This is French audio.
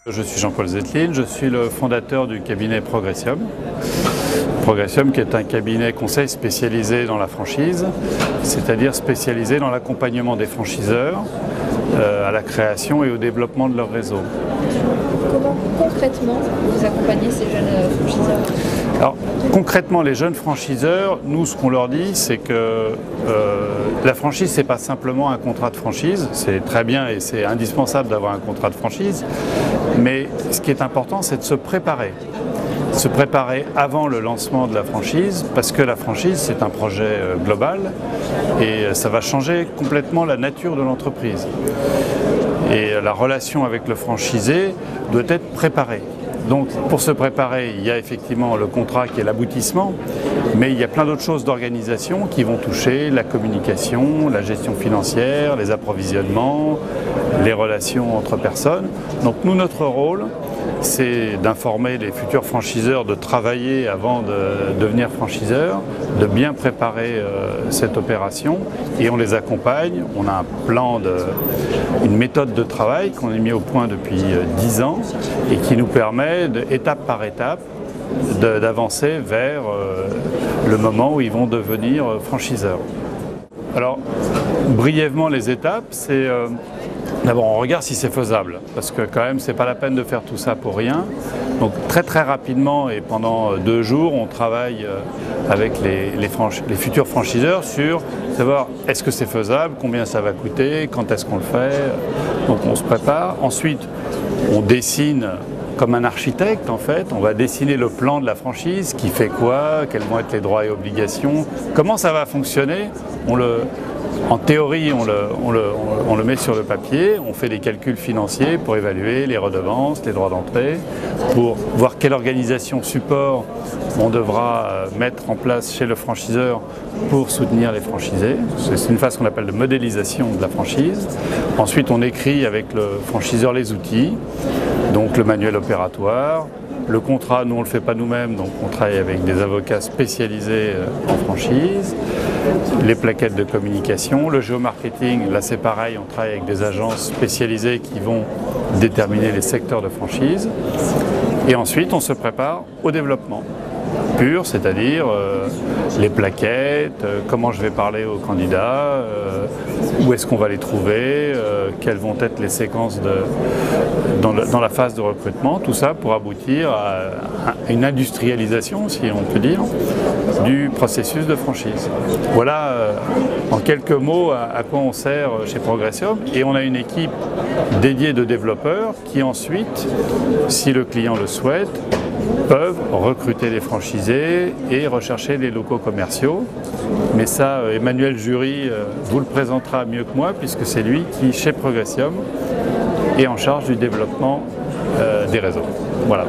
Je suis Jean-Paul Zettlin, je suis le fondateur du cabinet Progressium. Progressium qui est un cabinet conseil spécialisé dans la franchise, c'est-à-dire spécialisé dans l'accompagnement des franchiseurs à la création et au développement de leur réseau. Comment concrètement vous accompagnez ces jeunes franchiseurs? Alors concrètement, les jeunes franchiseurs, nous ce qu'on leur dit c'est que la franchise c'est pas simplement un contrat de franchise, c'est très bien et c'est indispensable d'avoir un contrat de franchise, mais ce qui est important c'est de se préparer. Se préparer avant le lancement de la franchise parce que la franchise c'est un projet global et ça va changer complètement la nature de l'entreprise. Et la relation avec le franchisé doit être préparée. Donc pour se préparer, il y a effectivement le contrat qui est l'aboutissement, mais il y a plein d'autres choses d'organisation qui vont toucher la communication, la gestion financière, les approvisionnements, les relations entre personnes. Donc nous, notre rôle, c'est d'informer les futurs franchiseurs de travailler avant de devenir franchiseurs, de bien préparer cette opération et on les accompagne. On a un plan, une méthode de travail qu'on a mis au point depuis 10 ans et qui nous permet, étape par étape, d'avancer vers le moment où ils vont devenir franchiseurs. Alors, brièvement les étapes, c'est d'abord on regarde si c'est faisable, parce que quand même c'est pas la peine de faire tout ça pour rien. Donc très rapidement et pendant 2 jours, on travaille avec les futurs franchiseurs sur savoir est-ce que c'est faisable, combien ça va coûter, quand est-ce qu'on le fait. Donc on se prépare. Ensuite, on dessine comme un architecte en fait, on va dessiner le plan de la franchise, qui fait quoi, quels vont être les droits et obligations, comment ça va fonctionner. En théorie, on le met sur le papier, on fait des calculs financiers pour évaluer les redevances, les droits d'entrée, pour voir quelle organisation support on devra mettre en place chez le franchiseur pour soutenir les franchisés. C'est une phase qu'on appelle de modélisation de la franchise. Ensuite, on écrit avec le franchiseur les outils, donc le manuel opératoire. Le contrat, nous on ne le fait pas nous-mêmes, donc on travaille avec des avocats spécialisés en franchise. Les plaquettes de communication, le géomarketing, là c'est pareil, on travaille avec des agences spécialisées qui vont déterminer les secteurs de franchise. Et ensuite on se prépare au développement pur, c'est-à-dire les plaquettes, comment je vais parler aux candidats, où est-ce qu'on va les trouver, quelles vont être les séquences dans la phase de recrutement, tout ça pour aboutir à une industrialisation, si on peut dire, du processus de franchise. Voilà en quelques mots à quoi on sert chez Progressium, et on a une équipe dédiée de développeurs qui ensuite, si le client le souhaite, peuvent recruter des franchisés et rechercher des locaux commerciaux. Mais ça, Emmanuel Jury vous le présentera mieux que moi, puisque c'est lui qui, chez Progressium, est en charge du développement des réseaux. Voilà.